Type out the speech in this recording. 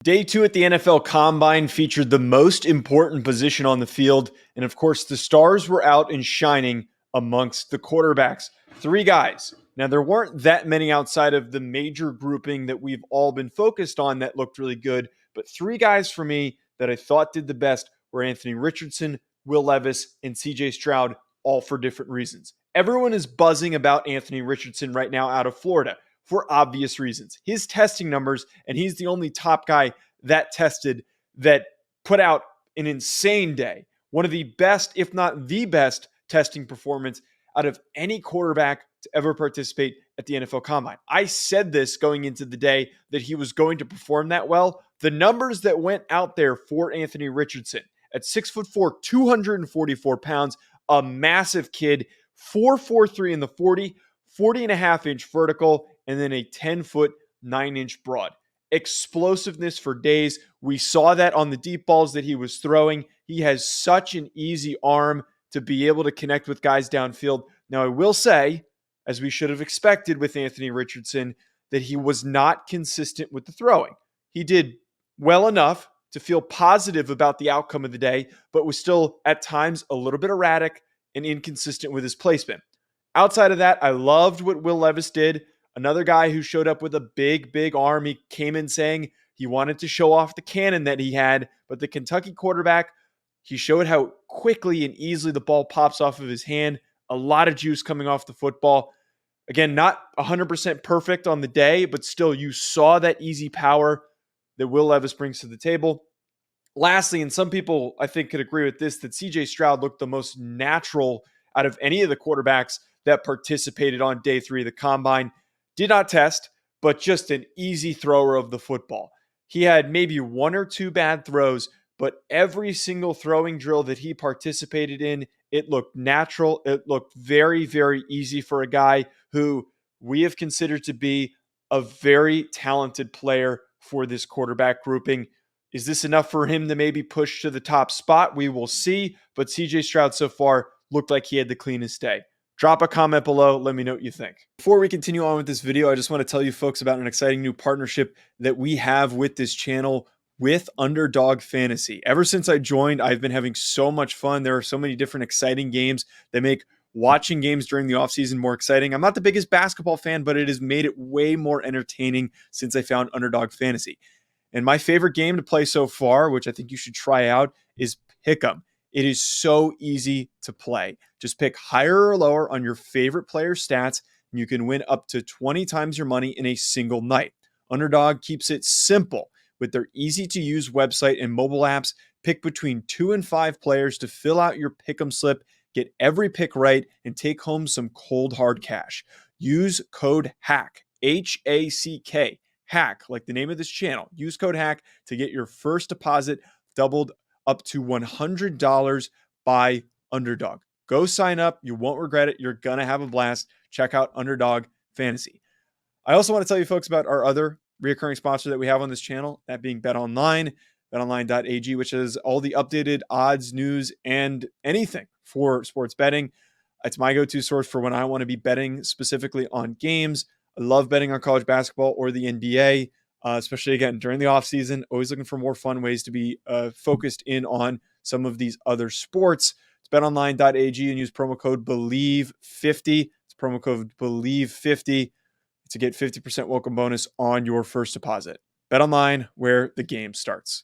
Day two at the NFL Combine featured the most important position on the field. And of course, the stars were out and shining amongst the quarterbacks. Three guys. Now, there weren't that many outside of the major grouping that we've all been focused on that looked really good. But three guys for me that I thought did the best were Anthony Richardson, Will Levis, and CJ Stroud, all for different reasons. Everyone is buzzing about Anthony Richardson right now out of Florida for obvious reasons. His testing numbers, and he's the only top guy that tested that put out an insane day. One of the best, if not the best, testing performance out of any quarterback to ever participate at the NFL Combine. I said this going into the day that he was going to perform that well. The numbers that went out there for Anthony Richardson at 6'4", 244 pounds, a massive kid, 4'3" in the 40, 40.5-inch vertical, and then a 10-foot, 9-inch broad. Explosiveness for days. We saw that on the deep balls that he was throwing. He has such an easy arm to be able to connect with guys downfield. Now, I will say, as we should have expected with Anthony Richardson, that he was not consistent with the throwing. He did well enough to feel positive about the outcome of the day, but was still at times a little bit erratic and inconsistent with his placement. Outside of that, I loved what Will Levis did. Another guy who showed up with a big arm. He came in saying he wanted to show off the cannon that he had, but the Kentucky quarterback, he showed how quickly and easily the ball pops off of his hand. A lot of juice coming off the football. Again, not 100% perfect on the day, but still you saw that easy power that Will Levis brings to the table. Lastly, and some people I think could agree with this, that CJ Stroud looked the most natural out of any of the quarterbacks that participated on day three of the Combine. Did not test, but just an easy thrower of the football. He had maybe one or two bad throws, but every single throwing drill that he participated in, it looked natural. It looked very easy for a guy who we have considered to be a very talented player for this quarterback grouping. Is this enough for him to maybe push to the top spot? We will see, but CJ Stroud so far looked like he had the cleanest day. Drop a comment below. Let me know what you think. Before we continue on with this video, I just want to tell you folks about an exciting new partnership that we have with this channel with Underdog Fantasy. Ever since I joined, I've been having so much fun. There are so many different exciting games that make watching games during the offseason more exciting. I'm not the biggest basketball fan, but it has made it way more entertaining since I found Underdog Fantasy. And my favorite game to play so far, which I think you should try out, is Pick'em. It is so easy to play. Just pick higher or lower on your favorite player's stats, and you can win up to 20 times your money in a single night. Underdog keeps it simple with their easy-to-use website and mobile apps. Pick between 2 and 5 players to fill out your Pick'em slip, get every pick right, and take home some cold hard cash. Use code HACK, H-A-C-K, HACK, like the name of this channel. Use code HACK to get your first deposit doubled up to $100 by Underdog. Go sign up. You won't regret it. You're going to have a blast. Check out Underdog Fantasy. I also want to tell you folks about our other recurring sponsor that we have on this channel, that being BetOnline, betonline.ag, which has all the updated odds, news, and anything for sports betting. It's my go-to source for when I want to be betting specifically on games. I love betting on college basketball or the NBA. Especially, again, during the offseason, always looking for more fun ways to be focused in on some of these other sports. It's betonline.ag and use promo code BELIEVE50. It's promo code BELIEVE50 to get 50% welcome bonus on your first deposit. BetOnline, where the game starts.